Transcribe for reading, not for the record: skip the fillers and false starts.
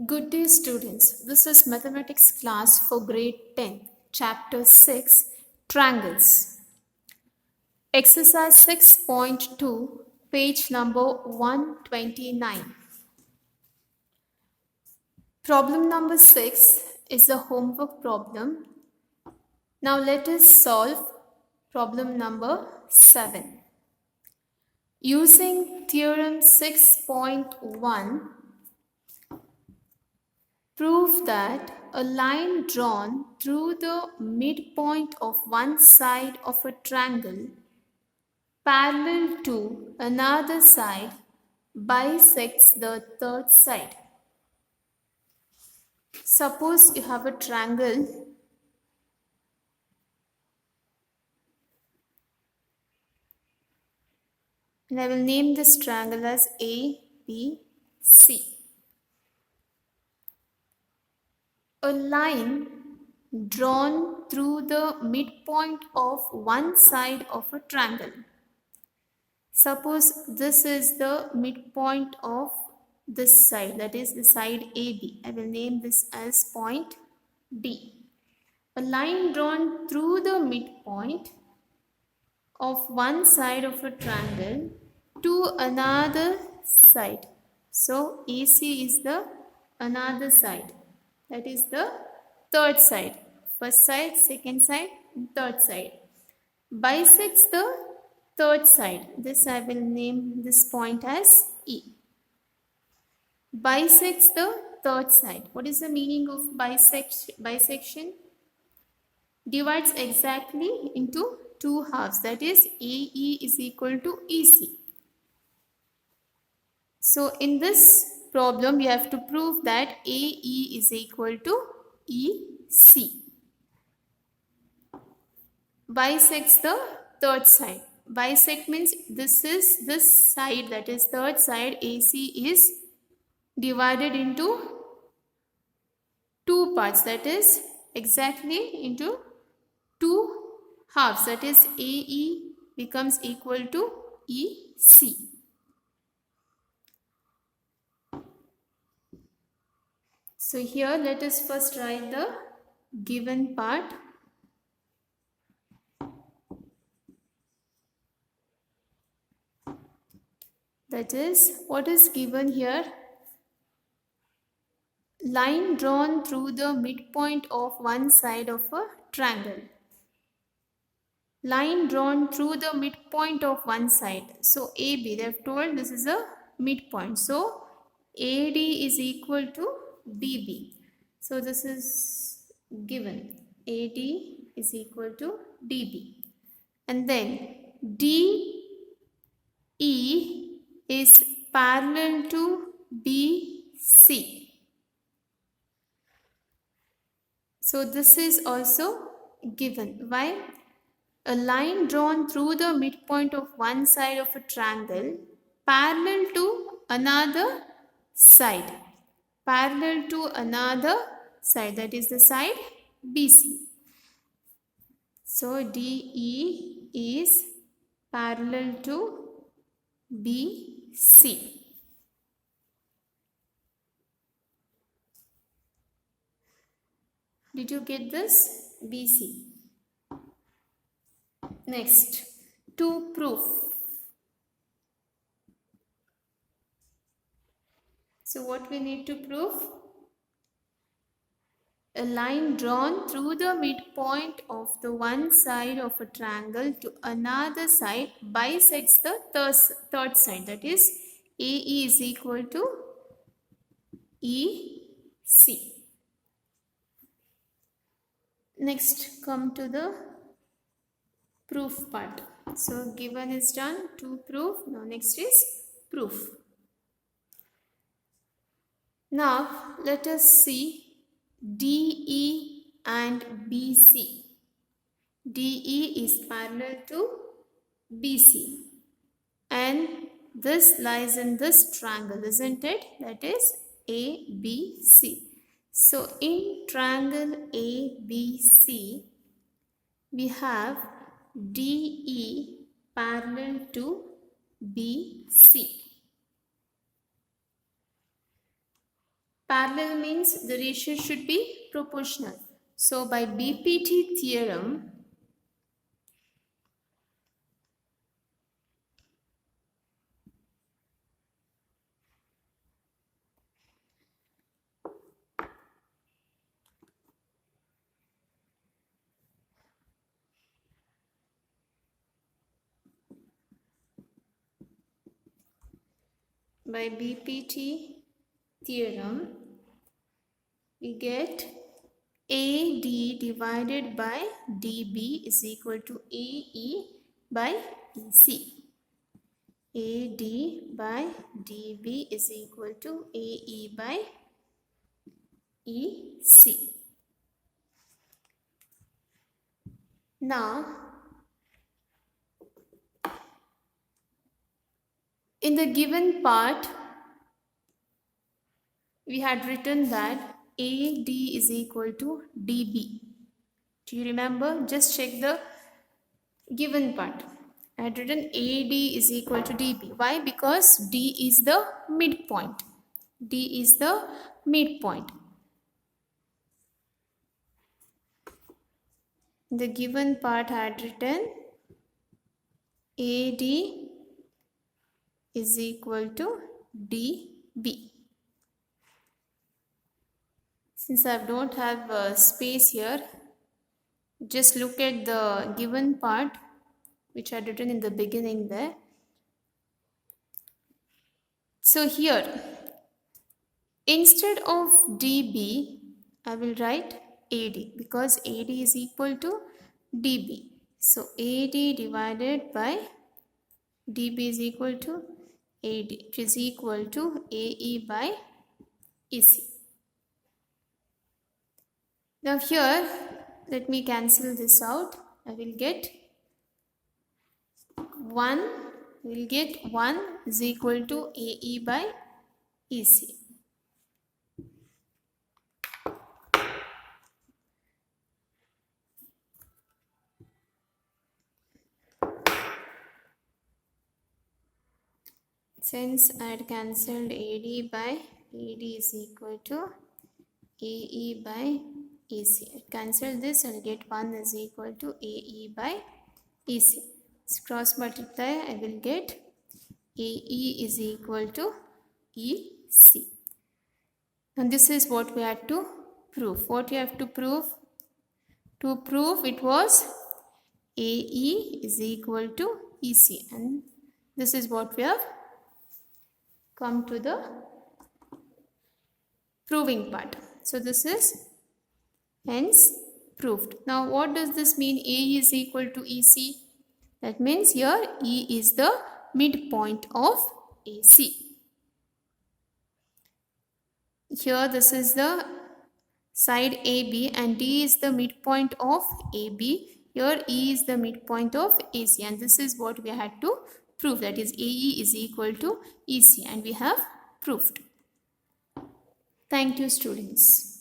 Good day, students. This is mathematics class for grade 10, chapter 6, triangles. Exercise 6.2, page number 129. Problem number 6 is a homework problem. Now let us solve problem number 7. Using theorem 6.1, prove that a line drawn through the midpoint of one side of a triangle parallel to another side bisects the third side. Suppose you have a triangle and I will name this triangle as A, B, C. A line drawn through the midpoint of one side of a triangle. Suppose this is the midpoint of this side, that is the side AB. I will name this as point D. A line drawn through the midpoint of one side of a triangle to another side. So AC is the another side, that is the third side. First side, second side, third side. Bisects the third side. This I will name this point as E. Bisects the third side. What is the meaning of bisection? Divides exactly into two halves, that is AE is equal to EC. So in this problem you have to prove that AE is equal to EC. Bisects the third side. Bisect means this is this side, that is third side AC is divided into two parts, that is exactly into two halves, that is AE becomes equal to EC. So here let us first write the given part. That is, what is given here? Line drawn through the midpoint of one side of a triangle. Line drawn through the midpoint of one side. So AB, they have told this is a midpoint. So AD is equal to BB. So this is given. AD is equal to DB. And then DE is parallel to BC. So this is also given. Why? A line drawn through the midpoint of one side of a triangle parallel to another side. Parallel to another side, that is the side BC. So DE is parallel to BC. Did you get this? BC. Next, to prove. So what we need to prove? A line drawn through the midpoint of the one side of a triangle to another side bisects the third side, that is AE is equal to EC. Next, come to the proof part. So given is done, to prove. Now next is proof. Now let us see DE and BC. DE is parallel to BC and this lies in this triangle, isn't it? That is ABC. So in triangle ABC we have DE parallel to BC. Parallel means the ratio should be proportional. So by BPT theorem, we get AD divided by DB is equal to AE by EC. AD by DB is equal to AE by EC. Now, in the given part, we had written that AD is equal to DB. Do you remember? Just check the given part. I had written AD is equal to DB. Why? Because D is the midpoint. D is the midpoint. In the given part, I had written AD is equal to DB. Since I don't have space here, just look at the given part which I had written in the beginning there. So here, instead of DB, I will write AD because AD is equal to DB. So AD divided by DB is equal to AD, which is equal to AE by EC. Now here, let me cancel this out. I will get 1 is equal to AE by EC. Since I had cancelled AD by AD is equal to AE by EC. I cancel this and get 1 is equal to AE by EC. So cross multiply, I will get AE is equal to EC. And this is what we had to prove. What you have to prove? To prove it was AE is equal to EC. And this is what we have come to the proving part. So this is hence proved. Now what does this mean? AE is equal to EC. That means here E is the midpoint of AC. Here this is the side AB and D is the midpoint of AB. Here E is the midpoint of AC, and this is what we had to prove, that is AE is equal to EC, and we have proved. Thank you, students.